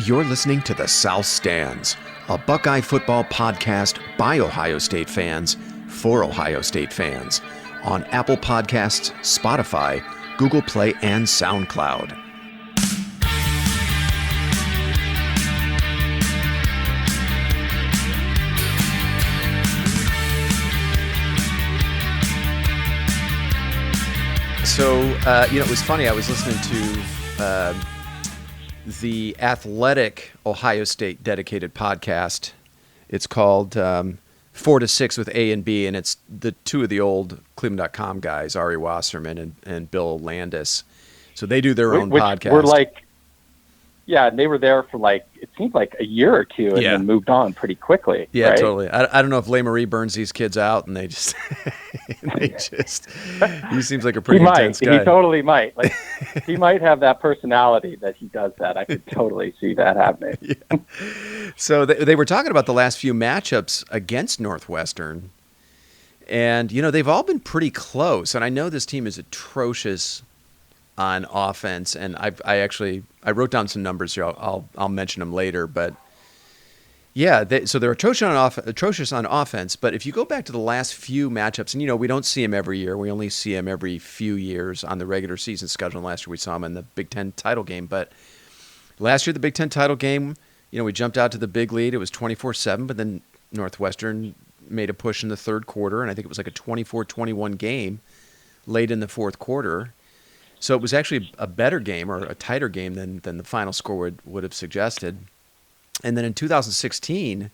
You're listening to The South Stands, a Buckeye football podcast by Ohio State fans for Ohio State fans, on Apple Podcasts, Spotify, Google Play, and SoundCloud. So, it was funny. I was listening to the Athletic Ohio State dedicated podcast. It's called 4 to 6 with A and B, and it's the two of the old Cleveland.com guys, Ari Wasserman and Bill Landis. So they do their own podcast. And they were there for it seemed like a year or two, and then moved on pretty quickly. Yeah, right? Totally. I don't know if LeMarie burns these kids out, and he seems like a pretty intense guy. He totally might. He might have that personality that he does that. I could totally see that happening. Yeah. So they were talking about the last few matchups against Northwestern, and they've all been pretty close. And I know this team is atrocious on offense, and I wrote down some numbers here. I'll mention them later, but yeah, so they're atrocious on offense. But if you go back to the last few matchups, and we don't see them every year, we only see them every few years on the regular season schedule. And last year we saw them in the Big Ten title game, but last year the Big Ten title game, we jumped out to the big lead. It was 24-7, but then Northwestern made a push in the third quarter, and I think it was like a 24-21 game late in the fourth quarter. So it was actually a better game, or a tighter game than the final score would have suggested. And then in 2016,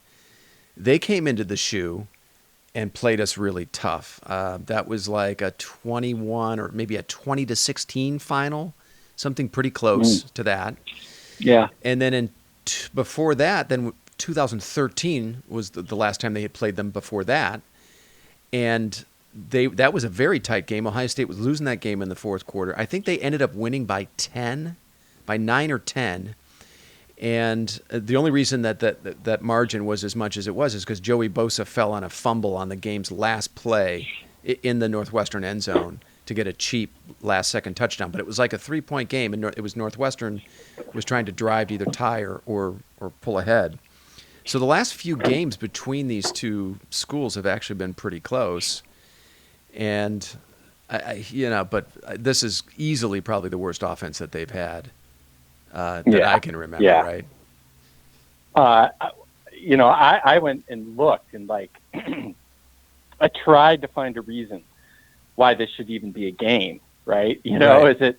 they came into the shoe and played us really tough. That was like a 21 or maybe a 20-16 final, something pretty close to that. Yeah. And then before that, then 2013 was the last time they had played them before that. And that was a very tight game. Ohio State was losing that game in the fourth quarter. I think they ended up winning by 9 or 10. And the only reason that margin was as much as it was is because Joey Bosa fell on a fumble on the game's last play in the Northwestern end zone to get a cheap last-second touchdown. But it was like a 3-point game, and it was Northwestern was trying to drive to either tie or pull ahead. So the last few games between these two schools have actually been pretty close. And but this is easily probably the worst offense that they've had that I can remember. Yeah. Right? I went and looked, and I tried to find a reason why this should even be a game. Right? Right. Is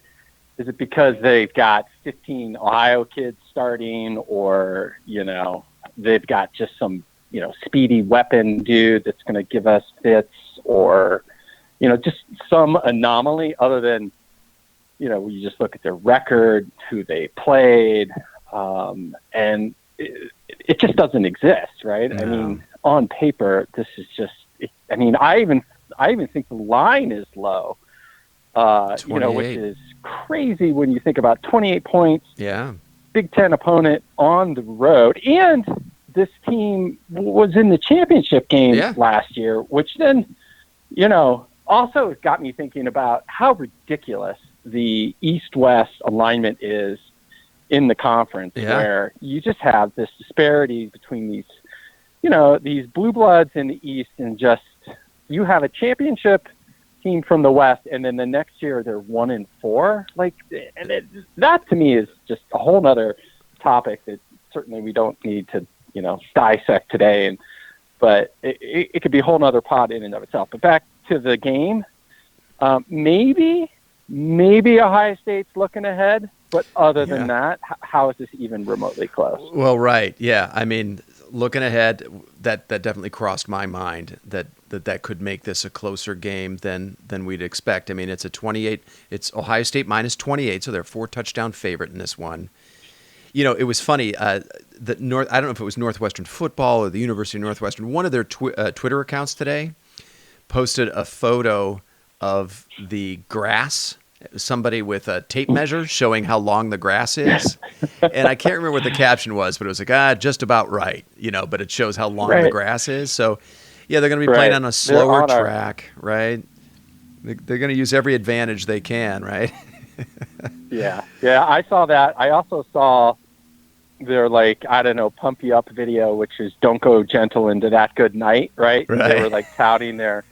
it because they've got 15 Ohio kids starting, or they've got just some speedy weapon dude that's going to give us fits, or just some anomaly other than, you just look at their record, who they played, and it just doesn't exist, right? No. I mean, on paper, this is just, I even think the line is low, which is crazy when you think about 28 points, Big Ten opponent on the road, and this team was in the championship game last year, which then, also got me thinking about how ridiculous the East-West alignment is in the conference, where you just have this disparity between these, these blue bloods in the East, and just you have a championship team from the West, and then the next year they're 1-4. That to me is just a whole nother topic that certainly we don't need to, dissect today. But it could be a whole nother pod in and of itself. But back to the game, maybe Ohio State's looking ahead, but other than that, how is this even remotely close? Well, right, yeah. I mean, looking ahead, that definitely crossed my mind that could make this a closer game than we'd expect. I mean, it's it's Ohio State minus 28, so they're a 4-touchdown favorite in this one. It was funny. I don't know if it was Northwestern football or the University of Northwestern. One of their Twitter accounts today posted a photo of the grass, somebody with a tape measure showing how long the grass is. And I can't remember what the caption was, but it was like, just about right, but it shows how long the grass is. So, they're going to be playing on a slower track, right? They're going to use every advantage they can, right? Yeah, I saw that. I also saw their like, I don't know, pump you up video, which is don't go gentle into that good night, right? Right. They were like touting their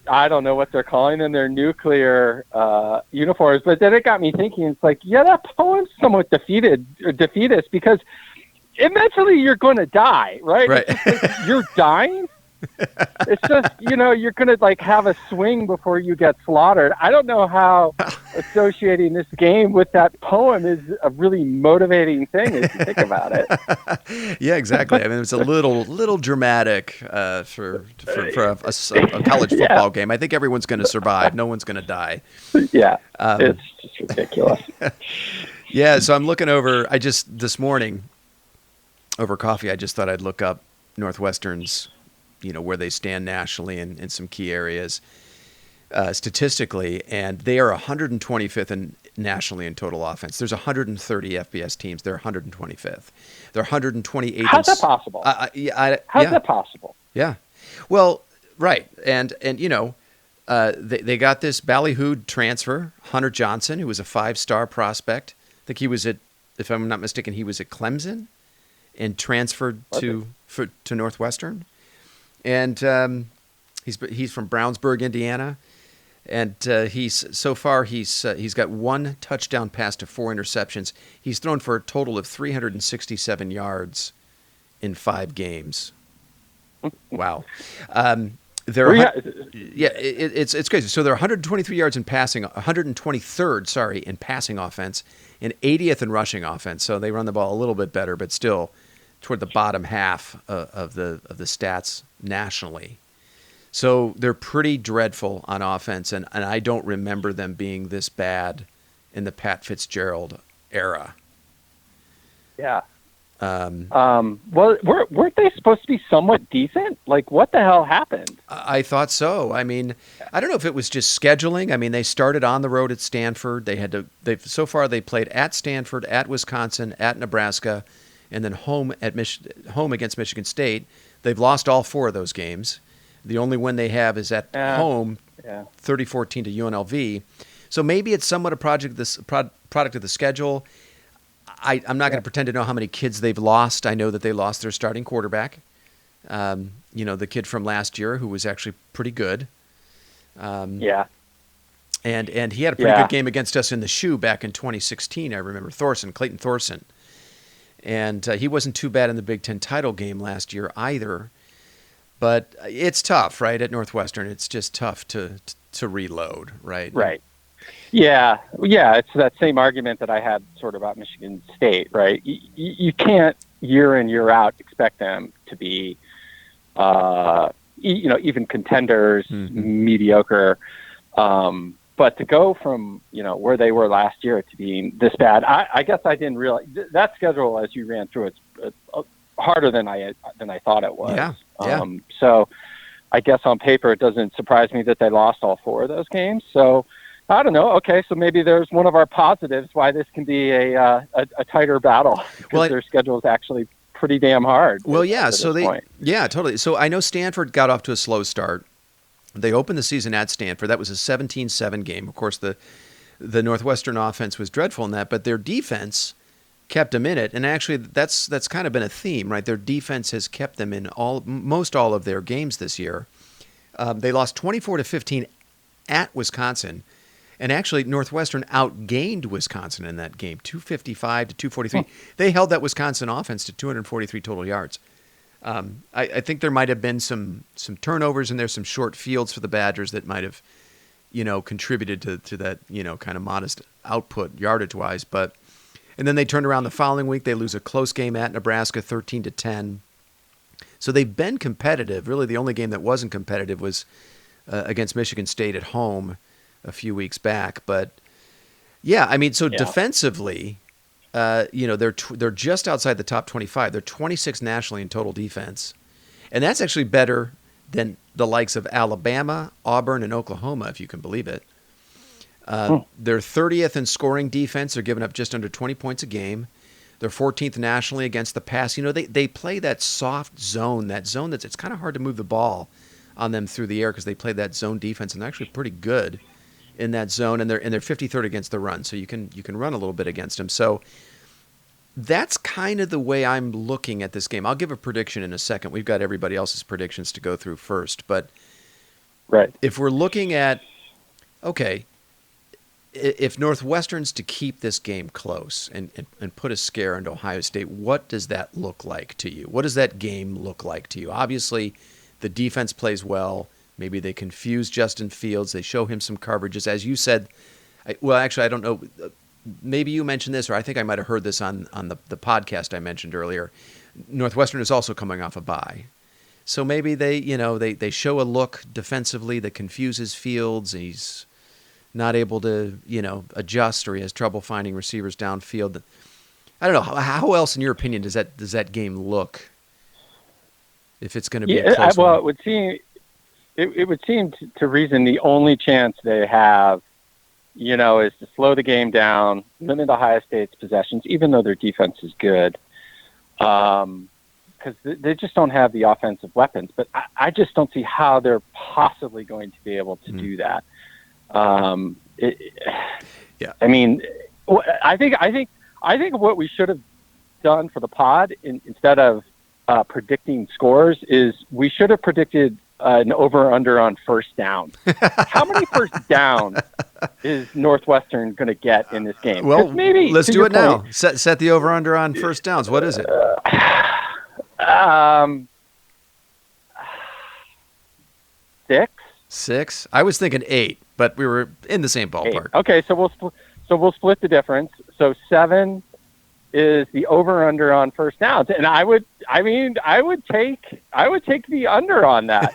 I don't know what they're calling them, their nuclear uniforms. But then it got me thinking, it's like, yeah, that poem's somewhat defeatist, because eventually you're going to die, right? Right. It's just like, you're dying. It's just, you're going to like have a swing before you get slaughtered. I don't know how associating this game with that poem is a really motivating thing if you think about it. Yeah, exactly. I mean, it's a little dramatic for a college football game. I think everyone's going to survive. No one's going to die. Yeah, it's just ridiculous. Yeah, so I'm looking over. This morning over coffee, I just thought I'd look up Northwestern's, where they stand nationally in some key areas statistically, and they are 125th nationally in total offense. There's 130 FBS teams. They're 125th. They're 128th. How's that possible? How's that possible? Yeah. Well, right. And they got this ballyhooed transfer, Hunter Johnson, who was a 5-star prospect. I think he was if I'm not mistaken, he was at Clemson and transferred to Northwestern. And he's from Brownsburg, Indiana, and he's got 1 touchdown pass to 4 interceptions. He's thrown for a total of 367 yards in 5 games. Wow. It's crazy. So they're 123 yards in passing, 123rd, in passing offense, and 80th in rushing offense. So they run the ball a little bit better, but still toward the bottom half of the stats nationally. So they're pretty dreadful on offense, and I don't remember them being this bad in the Pat Fitzgerald era. Yeah. Well, weren't they supposed to be somewhat decent? Like, what the hell happened? I thought so. I mean, I don't know if it was just scheduling. I mean, they started on the road at Stanford. So far they played at Stanford, at Wisconsin, at Nebraska, and then home against Michigan State. They've lost all 4 of those games. The only win they have is at home, 30-14 to UNLV. So maybe it's somewhat a product of the schedule. I'm not going to pretend to know how many kids they've lost. I know that they lost their starting quarterback. The kid from last year who was actually pretty good. And he had a pretty good game against us in the shoe back in 2016. I remember Clayton Thorson. And he wasn't too bad in the Big Ten title game last year either. But it's tough, right, at Northwestern. It's just tough to reload, right? Right. Yeah. It's that same argument that I had sort of about Michigan State, right? You can't year in, year out expect them to be, even contenders, mediocre. But to go from, where they were last year to being this bad, I guess I didn't realize that schedule as you ran through it's harder than I thought it was. Yeah. So I guess on paper it doesn't surprise me that they lost all 4 of those games. So I don't know. Okay, so maybe there's one of our positives why this can be a tighter battle, because their schedule is actually pretty damn hard. Well, totally. So I know Stanford got off to a slow start. They opened the season at Stanford. That was a 17-7 game. Of course, the Northwestern offense was dreadful in that, but their defense kept them in it. And actually, that's kind of been a theme, right? Their defense has kept them in most all of their games this year. They lost 24-15 at Wisconsin. And actually, Northwestern outgained Wisconsin in that game, 255 to 243. They held that Wisconsin offense to 243 total yards. I think there might have been some turnovers in there, some short fields for the Badgers that might have, contributed to that, kind of modest output yardage-wise. And then they turned around the following week. They lose a close game at Nebraska, 13-10. So they've been competitive. Really, the only game that wasn't competitive was against Michigan State at home a few weeks back. But defensively, they're just outside the top 25. They're 26th nationally in total defense. And that's actually better than the likes of Alabama, Auburn, and Oklahoma, if you can believe it. They're 30th in scoring defense. They're giving up just under 20 points a game. They're 14th nationally against the pass. They play that soft zone, that's it's kind of hard to move the ball on them through the air because they play that zone defense, and they're actually pretty good in that zone, and they're 53rd against the run, so you can run a little bit against them. So that's kind of the way I'm looking at this game. I'll give a prediction in a second. We've got everybody else's predictions to go through first. But if we're looking at, okay, if Northwestern's to keep this game close and put a scare into Ohio State, what does that look like to you? What does that game look like to you? Obviously, the defense plays well. Maybe they confuse Justin Fields. They show him some coverages. As you said, I don't know. Maybe you mentioned this, or I think I might have heard this on the podcast I mentioned earlier. Northwestern is also coming off a bye. So maybe they show a look defensively that confuses Fields. He's not able to, adjust, or he has trouble finding receivers downfield. I don't know. How else, in your opinion, does that game look? If it's going to be a close one? It would seem to reason the only chance they have, is to slow the game down, limit Ohio State's possessions, even though their defense is good, because they just don't have the offensive weapons. But I just don't see how they're possibly going to be able to do that. I mean, I think what we should have done for the pod instead of predicting scores is we should have predicted an over/under on first down. How many first downs is Northwestern going to get in this game? Well, maybe let's do it now. Set the over/under on first downs. What is it? 6. 6? I was thinking 8, but we were in the same ballpark. 8. Okay, so we'll split the difference. So 7 is the over/under on first downs, and I would take the under on that.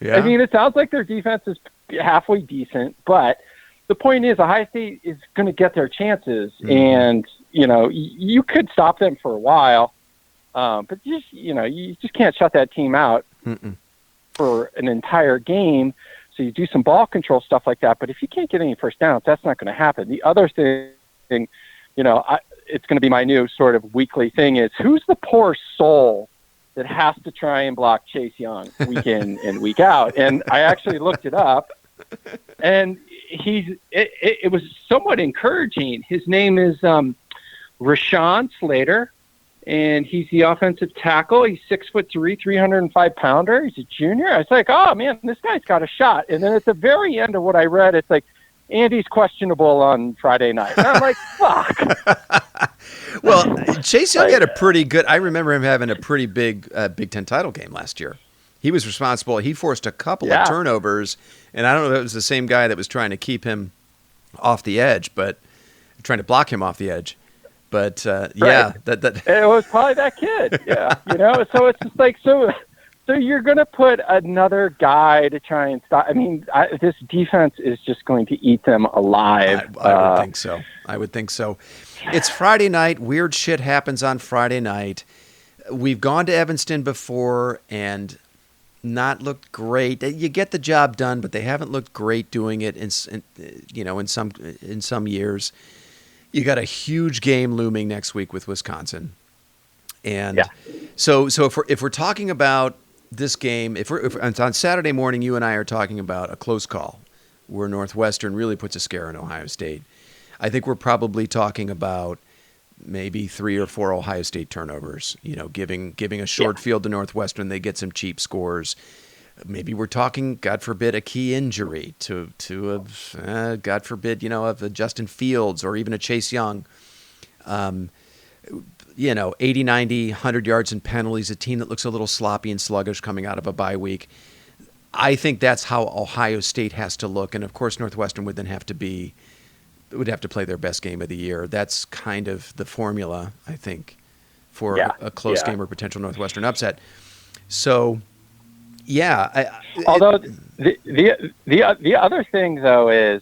Yeah. I mean, it sounds like their defense is halfway decent, but the point is Ohio State is going to get their chances, and you could stop them for a while, but you just can't shut that team out for an entire game. So you do some ball control stuff like that, but if you can't get any first downs, that's not going to happen. The other thing, it's going to be my new sort of weekly thing is who's the poor soul that has to try and block Chase Young week in and week out. And I actually looked it up, and it was somewhat encouraging. His name is Rashawn Slater, and he's the offensive tackle. He's 6'3", 305-pounder. He's a junior. I was like, oh man, this guy's got a shot. And then at the very end of what I read, it's like, Andy's questionable on Friday night. And I'm like, fuck. Well, Chase Young had a pretty good – I remember him having a pretty big Big Ten title game last year. He was responsible. He forced a couple of turnovers, and I don't know if it was the same guy that was trying to keep him off the edge, but trying to block him off the edge. But, yeah. That it was probably that kid, yeah. So it's just like – So you're going to put another guy to try and stop. I mean, this defense is just going to eat them alive. I would think so. I would think so. It's Friday night. Weird shit happens on Friday night. We've gone to Evanston before and not looked great. You get the job done, but they haven't looked great doing it in some years. You got a huge game looming next week with Wisconsin. And so if we're talking about this game, if it's on Saturday morning, you and I are talking about a close call where Northwestern really puts a scare in Ohio State. I think we're probably talking about maybe 3 or 4 Ohio State turnovers, giving a short field to Northwestern. They get some cheap scores. Maybe we're talking, God forbid, a key injury to God forbid, of a Justin Fields or even a Chase Young. 80, 90, 100 yards and penalties, a team that looks a little sloppy and sluggish coming out of a bye week. I think that's how Ohio State has to look. And, of course, Northwestern would then have to play their best game of the year. That's kind of the formula, I think, for a close game or potential Northwestern upset. So, yeah. Although the other thing, though, is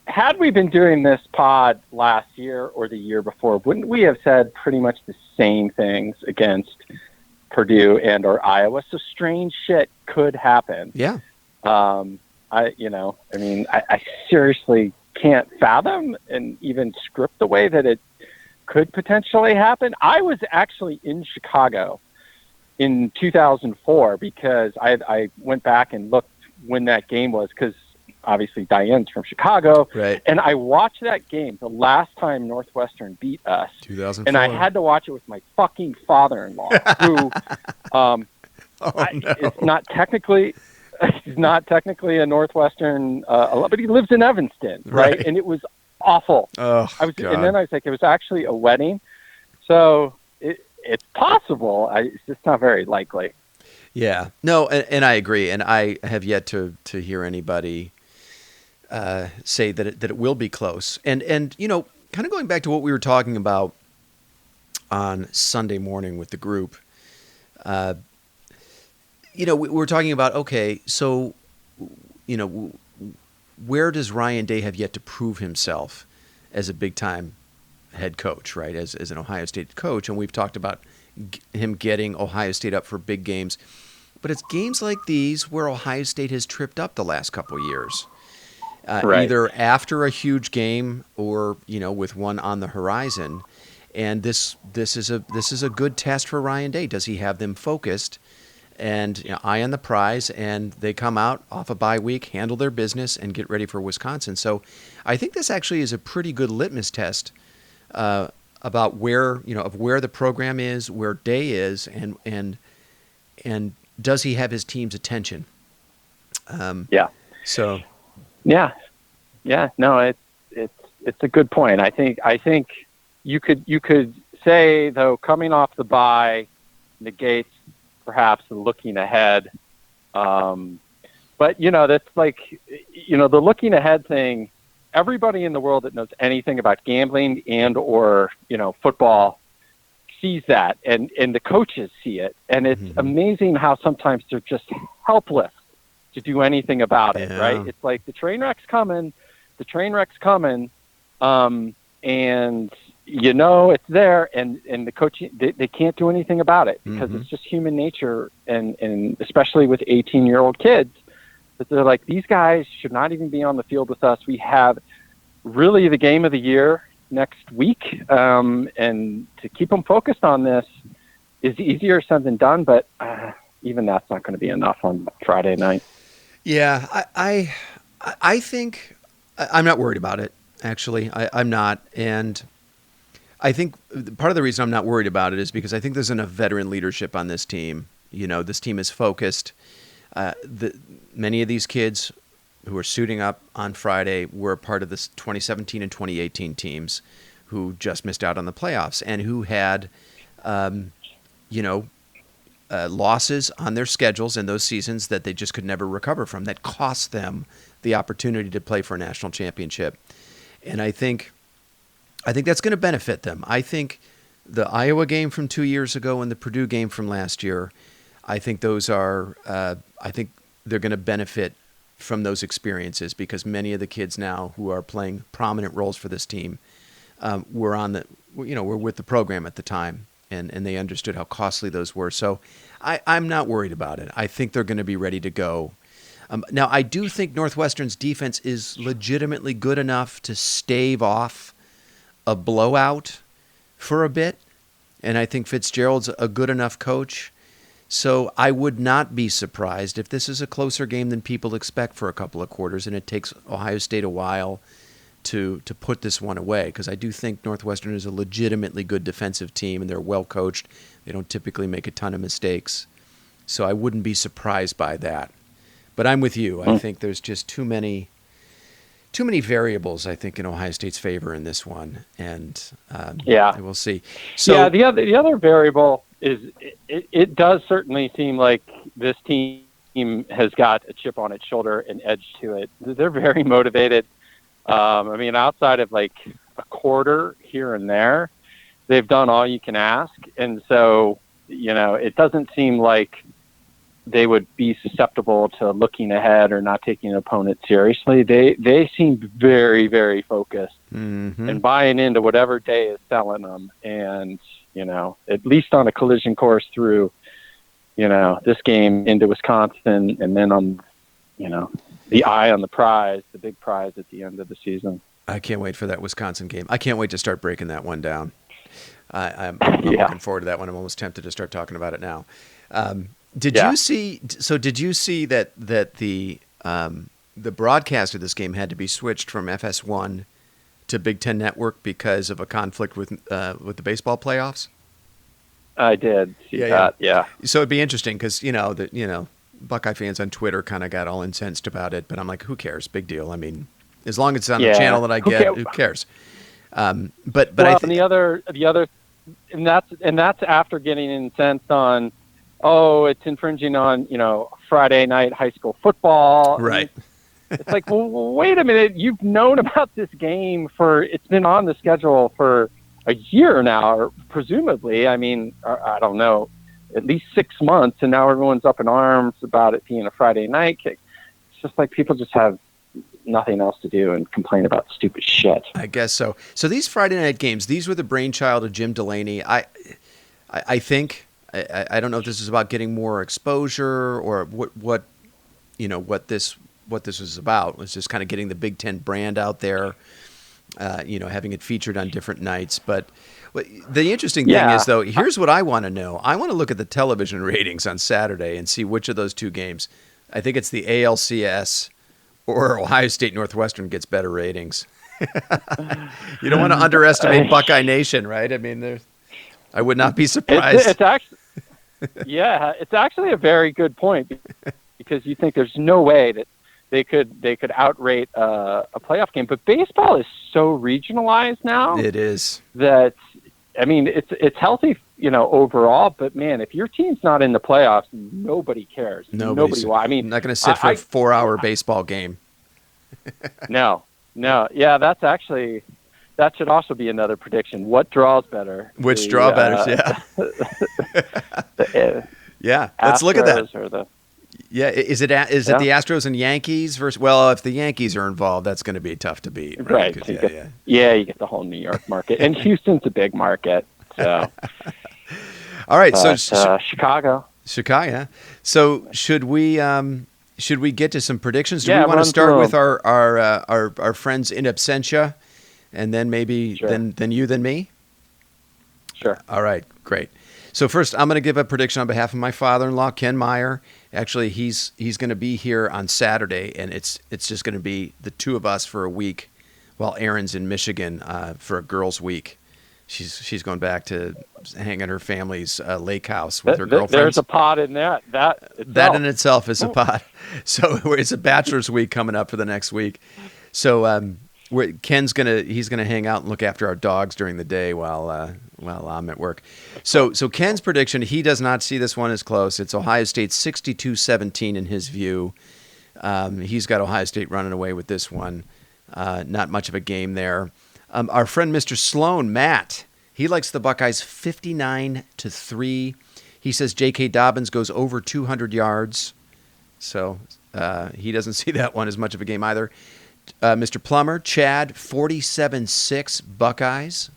had we been doing this pod last year or the year before, wouldn't we have said pretty much the same things against Purdue and or Iowa? So strange shit could happen. Yeah. I seriously can't fathom and even script the way that it could potentially happen. I was actually in Chicago in 2004 because I went back and looked when that game was, because obviously Diane's from Chicago. Right. And I watched that game the last time Northwestern beat us. 2004. And I had to watch it with my fucking father-in-law, who is not technically he's not technically a Northwestern, but he lives in Evanston, right? And it was awful. Oh, and then I was like, it was actually a wedding. So it's possible. It's just not very likely. Yeah. No, and I agree. And I have yet to hear anybody say that it will be close. And kind of going back to what we were talking about on Sunday morning with the group, we were talking about, okay, so, where does Ryan Day have yet to prove himself as a big-time head coach, right, as an Ohio State coach? And we've talked about him getting Ohio State up for big games. But it's games like these where Ohio State has tripped up the last couple of years, either after a huge game or, with one on the horizon. And this is a good test for Ryan Day. Does he have them focused and eye on the prize, and they come out off a bye week, handle their business, and get ready for Wisconsin? So I think this actually is a pretty good litmus test about where the program is, where Day is, and does he have his team's attention? So. Yeah. No, it's a good point. I think you could say, though, coming off the bye negates perhaps the looking ahead. But that's like, the looking ahead thing. Everybody in the world that knows anything about gambling and or football sees that, and the coaches see it, and it's amazing how sometimes they're just helpless to do anything about it. Right? It's like the train wreck's coming, and it's there, and the coach they can't do anything about it because it's just human nature, and especially with 18-year-old kids, that they're like, these guys should not even be on the field with us. We have really the game of the year next week, and to keep them focused on this is easier said than done, but even that's not going to be enough on Friday night. Yeah, I think I'm not worried about it, actually. I'm not, and I think part of the reason I'm not worried about it is because I think there's enough veteran leadership on this team. This team is focused. Many of these kids who are suiting up on Friday were a part of the 2017 and 2018 teams who just missed out on the playoffs and who had, losses on their schedules in those seasons that they just could never recover from, that cost them the opportunity to play for a national championship. And I think that's going to benefit them. I think the Iowa game from 2 years ago and the Purdue game from last year, I think those are, I think they're going to benefit from those experiences because many of the kids now who are playing prominent roles for this team were with the program at the time, and they understood how costly those were. So I'm not worried about it. I think they're going to be ready to go. Now, I do think Northwestern's defense is legitimately good enough to stave off a blowout for a bit, and I think Fitzgerald's a good enough coach. So I would not be surprised if this is a closer game than people expect for a couple of quarters, and it takes Ohio State a while to put this one away, because I do think Northwestern is a legitimately good defensive team, and they're well coached. They don't typically make a ton of mistakes. So I wouldn't be surprised by that. But I'm with you. I think there's just too many variables, I think, in Ohio State's favor in this one, and we'll see. So the other variable is it does certainly seem like this team has got a chip on its shoulder, an edge to it. They're very motivated. Outside of like a quarter here and there, they've done all you can ask, and so it doesn't seem like they would be susceptible to looking ahead or not taking an opponent seriously. They seem very, very focused and buying into whatever Day is selling them. And, at least on a collision course through, this game into Wisconsin, and then on, the eye on the prize, the big prize at the end of the season. I can't wait for that Wisconsin game. I can't wait to start breaking that one down. I'm looking forward to that one. I'm almost tempted to start talking about it now. Did you see that the the broadcast of this game had to be switched from FS1 to Big Ten Network because of a conflict with the baseball playoffs? I did see that. Yeah. So it'd be interesting because Buckeye fans on Twitter kind of got all incensed about it, but I'm like, who cares? Big deal. I mean, as long as it's on the channel that I get, who cares? But I think the other, and that's after getting incensed on, it's infringing on Friday night high school football. Right. It's like, well, wait a minute. You've known about this game it's been on the schedule for a year now, or presumably. I mean, I don't know, at least 6 months, and now everyone's up in arms about it being a Friday night kick. It's just like people just have nothing else to do and complain about stupid shit. I guess so. So these Friday night games, these were the brainchild of Jim Delaney. I think I don't know if this is about getting more exposure or what this was about. It was just kind of getting the Big Ten brand out there, having it featured on different nights. But the interesting thing is, though, here's what I want to know. I want to look at the television ratings on Saturday and see which of those two games. I think it's the ALCS or Ohio State Northwestern gets better ratings. You don't want to underestimate Buckeye Nation, right? I mean, I would not be surprised. It's actually a very good point, because you think there's no way that they could outrate a playoff game. But baseball is so regionalized now. It is. That, I mean, it's healthy, overall. But man, if your team's not in the playoffs, nobody cares. Nobody. I mean, I'm not going to sit for a 4-hour baseball game. No. Yeah, that should also be another prediction. What draws better? Which draw better? Yeah. Yeah. Let's look at that. Is it the Astros and Yankees versus? Well, if the Yankees are involved, that's going to be tough to beat, right? You get the whole New York market, and Houston's a big market. So, all right. Chicago. Yeah. So should we get to some predictions? Do we want to start with our friends in absentia, and then maybe then you, then me? Sure. All right. Great. So first, I'm going to give a prediction on behalf of my father-in-law, Ken Meyer. Actually, he's going to be here on Saturday, and it's just going to be the two of us for a week, while Erin's in Michigan for a girls' week. She's going back to hang at her family's lake house with her girlfriends. There's a pod in that. That in itself is a pod. So it's a bachelor's week coming up for the next week. So Ken's gonna hang out and look after our dogs during the day while I'm at work. So Ken's prediction, he does not see this one as close. It's Ohio State 62-17 in his view. He's got Ohio State running away with this one. Not much of a game there. Our friend Mr. Sloan, Matt, he likes the Buckeyes 59-3. He says J.K. Dobbins goes over 200 yards. So he doesn't see that one as much of a game either. Mr. Plummer, Chad, 47-6 Buckeyes.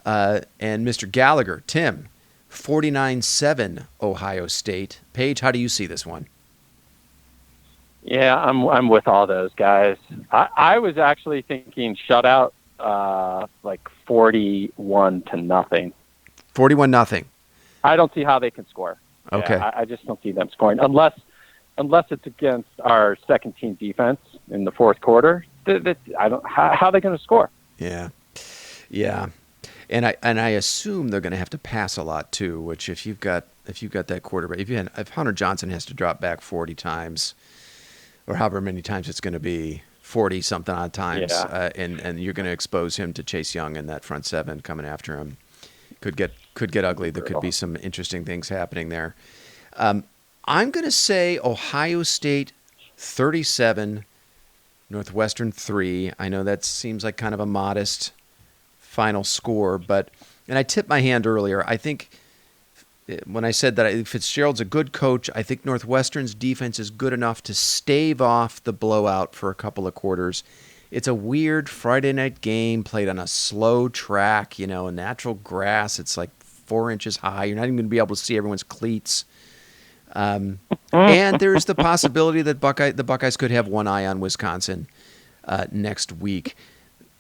And Mr. Gallagher, Tim, 49-7 Ohio State. Paige, how do you see this one? Yeah, I'm with all those guys. I was actually thinking shutout, like 41-0. 41-0. I don't see how they can score. Okay. Yeah, I just don't see them scoring unless it's against our second team defense in the fourth quarter. How are they going to score? Yeah. And I assume they're going to have to pass a lot too. Which if you've got that quarterback, if Hunter Johnson has to drop back 40 times, or however many times it's going to be, 40 something odd times, and you're going to expose him to Chase Young and that front seven coming after him, could get ugly. There could be some interesting things happening there. I'm going to say Ohio State 37, Northwestern 3. I know that seems like kind of a modest final score, and I tipped my hand earlier. I think when I said that Fitzgerald's a good coach, I think Northwestern's defense is good enough to stave off the blowout for a couple of quarters. It's a weird Friday night game played on a slow track, natural grass. It's like 4 inches high. You're not even going to be able to see everyone's cleats. And there's the possibility that the Buckeyes could have one eye on Wisconsin next week.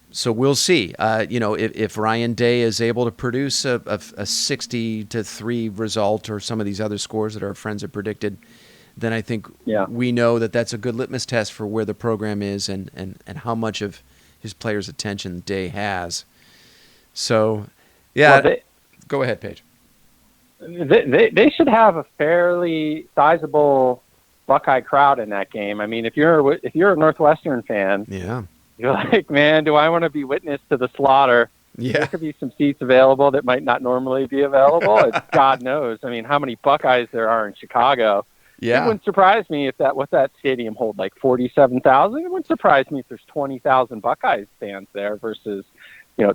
So we'll see. If Ryan Day is able to produce a 60-3 result, or some of these other scores that our friends have predicted, then I think we know that that's a good litmus test for where the program is and how much of his players' attention Day has. So, go ahead, Paige. They should have a fairly sizable Buckeye crowd in that game. I mean, if you're a Northwestern fan, you're like, man, do I want to be witness to the slaughter? Yeah. There could be some seats available that might not normally be available. And God knows. I mean, how many Buckeyes there are in Chicago. Yeah. It wouldn't surprise me if that stadium hold like 47,000. It wouldn't surprise me if there's 20,000 Buckeyes fans there versus,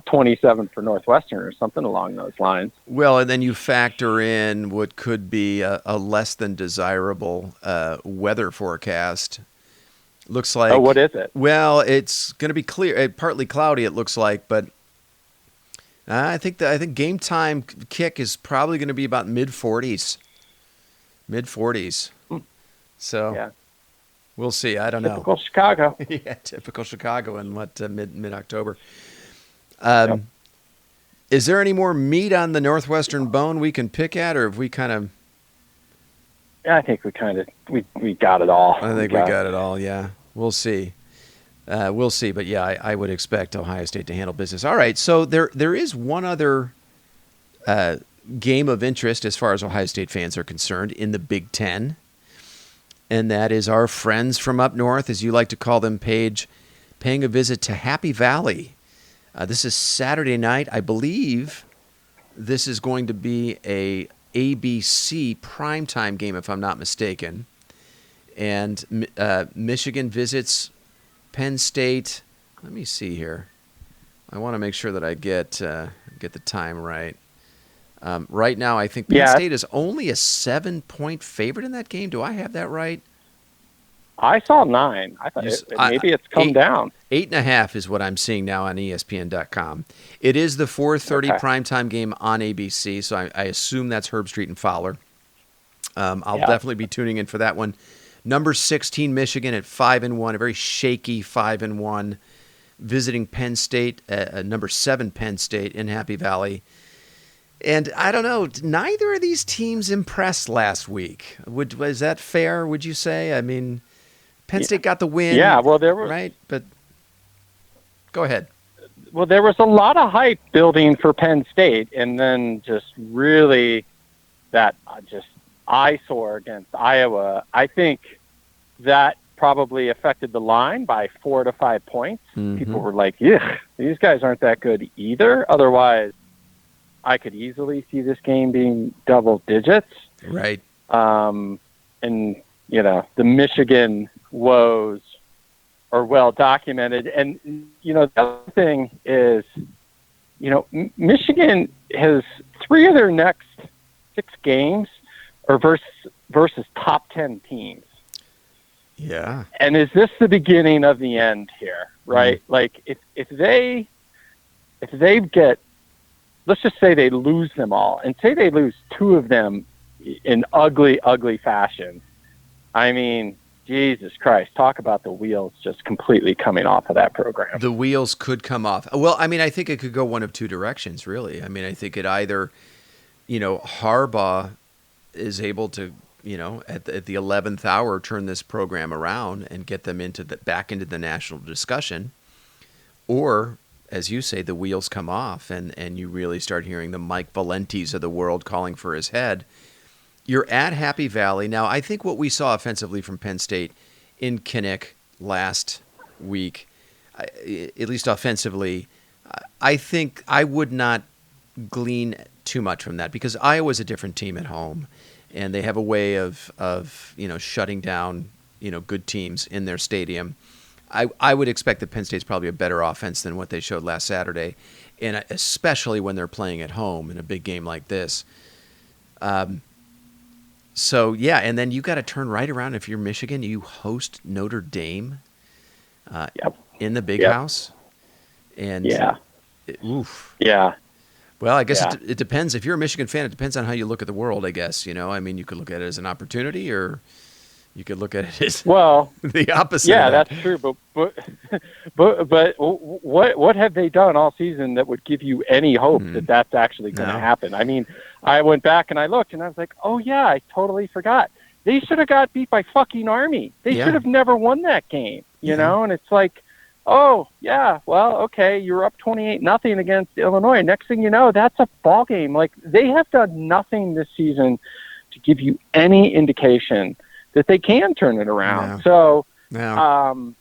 27 for Northwestern or something along those lines. Well, and then you factor in what could be a less than desirable weather forecast. Looks like. Oh, what is it? Well, it's going to be clear, partly cloudy. It looks like, but I think game time kick is probably going to be about mid-40s. So we'll see. I don't know. Typical Chicago. Yeah, typical Chicago in mid-October. Is there any more meat on the Northwestern bone we can pick at, or have we kind of? I think we got it all. I think we got it all. Yeah, we'll see. We'll see, but yeah, I would expect Ohio State to handle business. All right, so there is one other game of interest as far as Ohio State fans are concerned in the Big Ten, and that is our friends from up north, as you like to call them, Paige, paying a visit to Happy Valley. This is Saturday night. I believe this is going to be a ABC primetime game, if I'm not mistaken. And Michigan visits Penn State. Let me see here. I want to make sure that I get the time right. Right now, I think Penn State is only a 7-point favorite in that game. Do I have that right? I saw 9. I thought maybe it's come down. 8.5 is what I'm seeing now on ESPN.com. It is the 4:30 primetime game on ABC, so I assume that's Herb Street and Fowler. I'll definitely be tuning in for that one. Number 16 Michigan at 5-1, a very shaky 5-1, visiting Penn State, number 7 Penn State in Happy Valley. And I don't know, neither of these teams impressed last week. Was that fair? Would you say? I mean, Penn State got the win. Yeah, well, there was right, but go ahead. Well, there was a lot of hype building for Penn State, and then just really that just eyesore against Iowa. I think that probably affected the line by 4 to 5 points. Mm-hmm. People were like, "Yeah, these guys aren't that good either." Otherwise, I could easily see this game being double digits. Right. And the Michigan woes are well documented. And, the other thing is, Michigan has 3 of their next 6 games are versus top 10 teams. Yeah. And is this the beginning of the end here, right? Mm-hmm. Like if they get, let's just say they lose them all, and say they lose 2 of them in ugly, ugly fashion. I mean, Jesus Christ, talk about the wheels just completely coming off of that program. The wheels could come off. Well, I mean, I think it could go one of 2 directions, really. I mean, I think it either, Harbaugh is able to, at the 11th hour, turn this program around and get them back into the national discussion, or, as you say, the wheels come off and you really start hearing the Mike Valentes of the world calling for his head. You're at Happy Valley. Now, I think what we saw offensively from Penn State in Kinnick last week, at least offensively, I think I would not glean too much from that because Iowa's a different team at home, and they have a way of shutting down good teams in their stadium. I would expect that Penn State's probably a better offense than what they showed last Saturday, and especially when they're playing at home in a big game like this. So, yeah, and then you got to turn right around. If you're Michigan, you host Notre Dame in the Big House. And oof. Yeah. Well, I guess it depends. If you're a Michigan fan, it depends on how you look at the world, I guess. I mean, you could look at it as an opportunity, or you could look at it as the opposite. Yeah, that's true. But what have they done all season that would give you any hope that that's actually going to happen? I mean, I went back and I looked and I was like, oh yeah, I totally forgot. they should have got beat by fucking Army. They should have never won that game, you know? And it's like, oh, yeah, well, okay, you're up 28-0 against Illinois. Next thing you know, that's a ball game. Like, they have done nothing this season to give you any indication that they can turn it around. So, and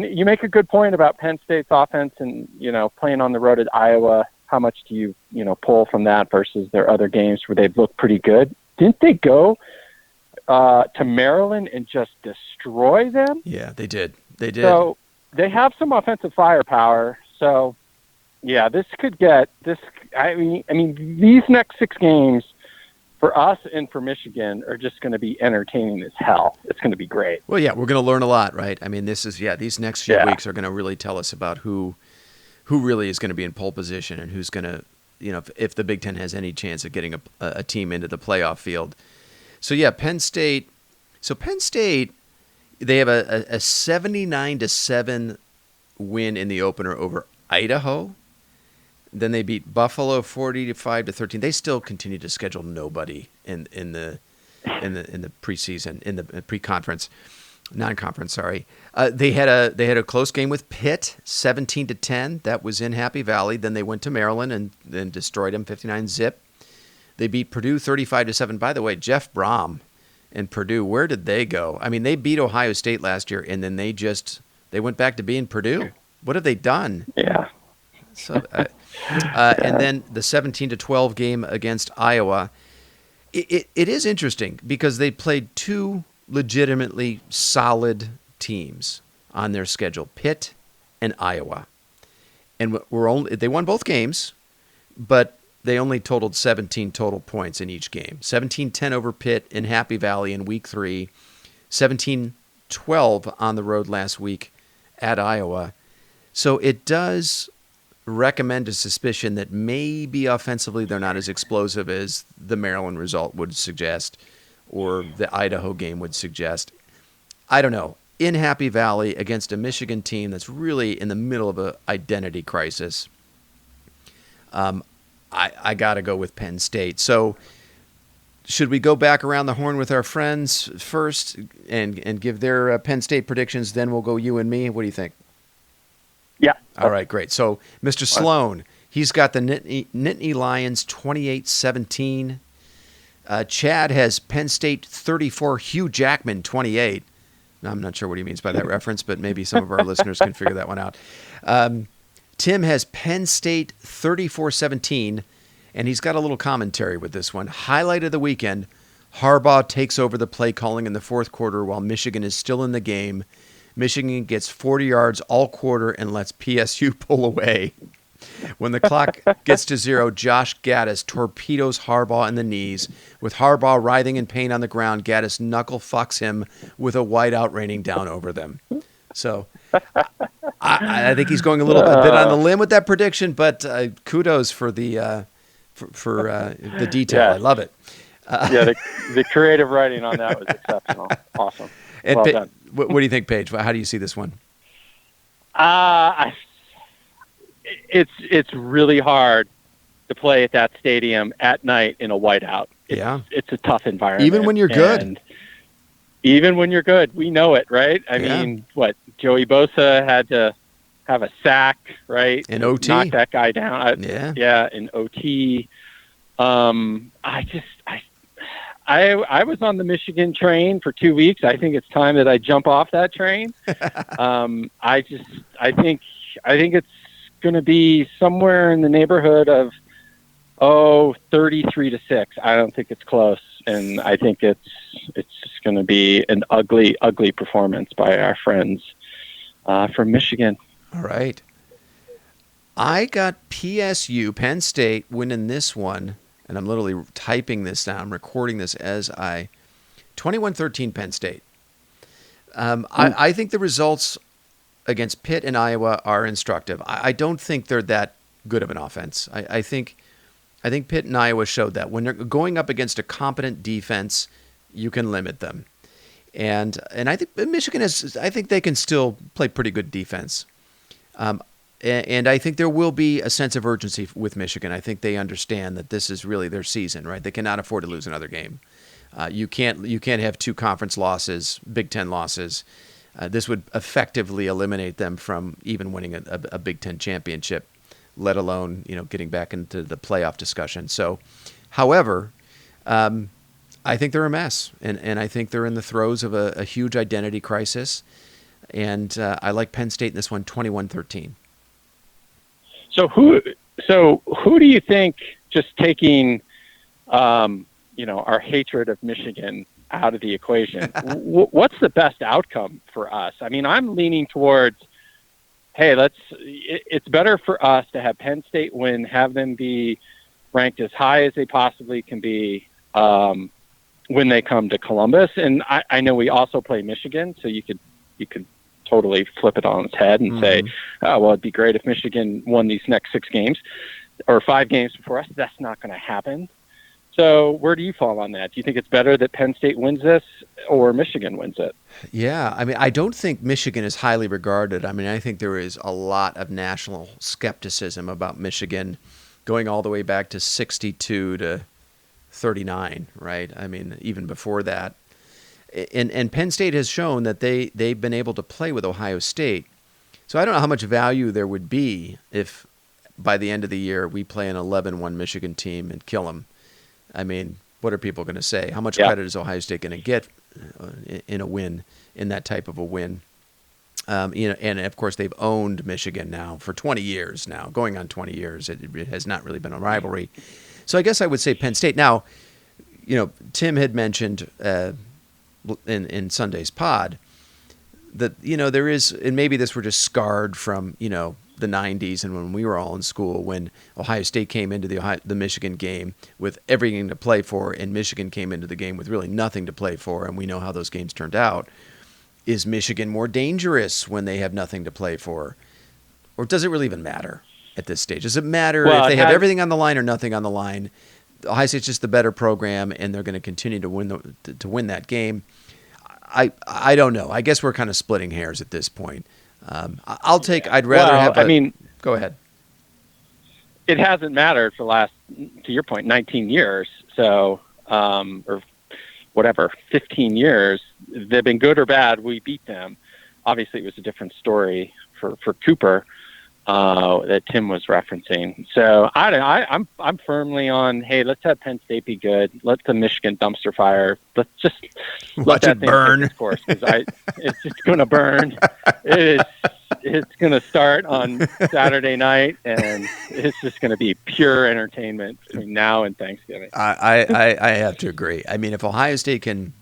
you make a good point about Penn State's offense and, you know, playing on the road at Iowa. How much do you, you know, pull from that versus their other games where they've looked pretty good? Didn't they go to Maryland and just destroy them? Yeah, they did. They did. So they have some offensive firepower. So, yeah, this could get this. I mean, these next 6 games for us and for Michigan are just going to be entertaining as hell. It's going to be great. Well, yeah, we're going to learn a lot, right? I mean, these next few weeks are going to really tell us about who really is going to be in pole position and who's going to, you know, if the Big Ten has any chance of getting a team into the playoff field. So, yeah, Penn State. So Penn State, they have a 79-7 win in the opener over Idaho. Then they beat Buffalo 40-5-13. They still continue to schedule nobody in the preseason, in the pre-conference, non-conference. Sorry, they had a close game with Pitt 17-10. That was in Happy Valley. Then they went to Maryland and then destroyed them 59-0. They beat Purdue 35-7. By the way, Jeff Brom and Purdue, where did they go? I mean, they beat Ohio State last year, and then they went back to being Purdue. What have they done? Yeah. So, and then the 17-12 game against Iowa. It is interesting because they played 2 legitimately solid teams on their schedule, Pitt and Iowa, and they won both games, but they only totaled 17 total points in each game. 17-10 over Pitt in Happy Valley in Week 3, 17-12 on the road last week at Iowa. So it does recommend a suspicion that maybe offensively they're not as explosive as the Maryland result would suggest or the Idaho game would suggest. I don't know. In Happy Valley against a Michigan team that's really in the middle of an identity crisis, I got to go with Penn State. So should we go back around the horn with our friends first and give their Penn State predictions? Then we'll go you and me. What do you think? Yeah. All right, great. So Mr. Sloan, he's got the Nittany Lions 28-17. Chad has Penn State 34, Hugh Jackman 28. I'm not sure what he means by that reference, but maybe some of our listeners can figure that one out. Tim has Penn State 34-17, and he's got a little commentary with this one. Highlight of the weekend, Harbaugh takes over the play calling in the fourth quarter while Michigan is still in the game. Michigan gets 40 yards all quarter and lets PSU pull away. When the clock gets to 0, Josh Gaddis torpedoes Harbaugh in the knees. With Harbaugh writhing in pain on the ground, Gaddis knuckle fucks him with a whiteout raining down over them. So I think he's going a little bit on the limb with that prediction, but kudos for the detail. Yeah. I love it. The creative writing on that was exceptional. Awesome. And well done. What do you think, Paige? How do you see this one? It's really hard to play at that stadium at night in a whiteout. It's a tough environment. Even when you're good. And even when you're good. We know it, right? I mean, Joey Bosa had to have a sack, right? In OT. Knock that guy down. Yeah, in OT. I was on the Michigan train for 2 weeks. I think it's time that I jump off that train. I think it's going to be somewhere in the neighborhood of 33-6. I don't think it's close, and I think it's just going to be an ugly, ugly performance by our friends from Michigan. All right. I got PSU, Penn State, winning this one. And I'm literally typing this down. I'm recording this as 21-13 Penn State. I think the results against Pitt and Iowa are instructive. I don't think they're that good of an offense. I think Pitt and Iowa showed that. When they're going up against a competent defense, you can limit them. And I think Michigan I think they can still play pretty good defense. And I think there will be a sense of urgency with Michigan. I think they understand that this is really their season, right? They cannot afford to lose another game. You can't have 2 conference losses, Big Ten losses. This would effectively eliminate them from even winning a Big Ten championship, let alone getting back into the playoff discussion. So, however, I think they're a mess, and I think they're in the throes of a huge identity crisis. And I like Penn State in this one, 21-13. So who do you think, just taking our hatred of Michigan out of the equation, what's the best outcome for us? I mean, I'm leaning towards, hey, it's better for us to have Penn State win, have them be ranked as high as they possibly can be when they come to Columbus. And I know we also play Michigan, so you could totally flip it on its head and say, oh, well, it'd be great if Michigan won these next 6 games or 5 games before us. That's not going to happen. So where do you fall on that? Do you think it's better that Penn State wins this or Michigan wins it? Yeah, I mean, I don't think Michigan is highly regarded. I mean, I think there is a lot of national skepticism about Michigan going all the way back to 62 to 39, right? I mean, even before that. And Penn State has shown that they've been able to play with Ohio State. So I don't know how much value there would be if by the end of the year we play an 11-1 Michigan team and kill them. I mean, what are people going to say? How much credit is Ohio State going to get in a win, in that type of a win? And of course they've owned Michigan now for 20 years now, going on 20 years. It has not really been a rivalry. So I guess I would say Penn State. Now, Tim had mentioned in Sunday's pod that, there is, and maybe this were just scarred from, the 90s and when we were all in school, when Ohio State came into the Michigan game with everything to play for, and Michigan came into the game with really nothing to play for, and we know how those games turned out. Is Michigan more dangerous when they have nothing to play for? Or does it really even matter at this stage? Does it matter if they have everything on the line or nothing on the line? Ohio State's just the better program, and they're going to continue to win that game. I don't know. I guess we're kind of splitting hairs at this point. I'd rather have. Go ahead. It hasn't mattered for the last, to your point, 19 years. So, or whatever, 15 years. They've been good or bad. We beat them. Obviously, it was a different story for Cooper that Tim was referencing. So I'm firmly on, hey, let's have Penn State be good. Let the Michigan dumpster fire. Let's just let that thing burn. Take its course, because it's just going to burn. It's going to start on Saturday night, and it's just going to be pure entertainment between now and Thanksgiving. I have to agree. I mean, if Ohio State can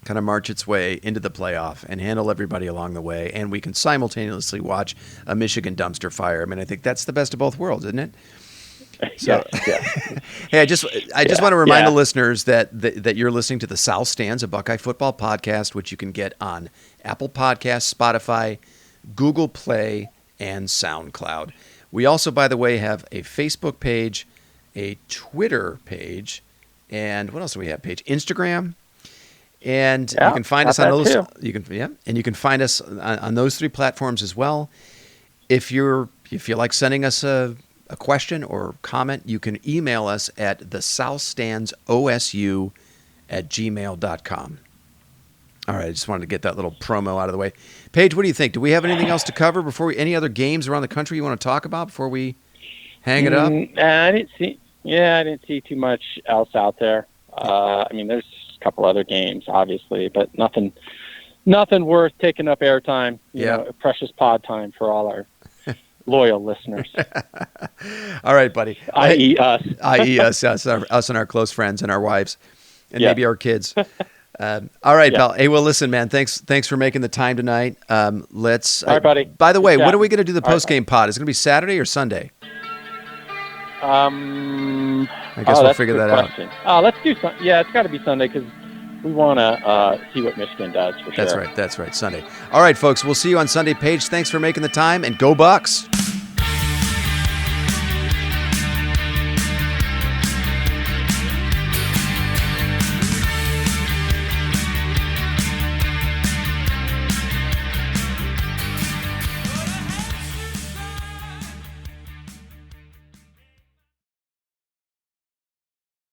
kind of march its way into the playoff and handle everybody along the way, and we can simultaneously watch a Michigan dumpster fire, I mean, I think that's the best of both worlds, isn't it? So, yes. Hey, I just want to remind the listeners that you're listening to the South Stands, a Buckeye football podcast, which you can get on Apple Podcasts, Spotify, Google Play, and SoundCloud. We also, by the way, have a Facebook page, a Twitter page, and what else do we have? Instagram. And you can find us on those. And you can find us on those 3 platforms as well. If you feel like sending us a question or comment, you can email us at thesouthstandsosu@gmail.com. All right, I just wanted to get that little promo out of the way. Paige, what do you think? Do we have anything else to cover before any other games around the country you want to talk about before we hang it up? I didn't see too much else out there. I mean, there's a couple other games, obviously, but nothing worth taking up airtime. You know, precious pod time for all our loyal listeners. All right, buddy. I.e. us. I.e. us and our close friends and our wives and maybe our kids. All right, pal. Hey, well, listen, man. Thanks for making the time tonight. All right, buddy. By the way, when are we going to do the post-game pod? Is it going to be Saturday or Sunday? I guess we'll figure that out. Let's do Sunday. Yeah, it's got to be Sunday because we want to see what Michigan does for sure. That's right. Sunday. All right, folks. We'll see you on Sunday. Paige, thanks for making the time, and go Bucks.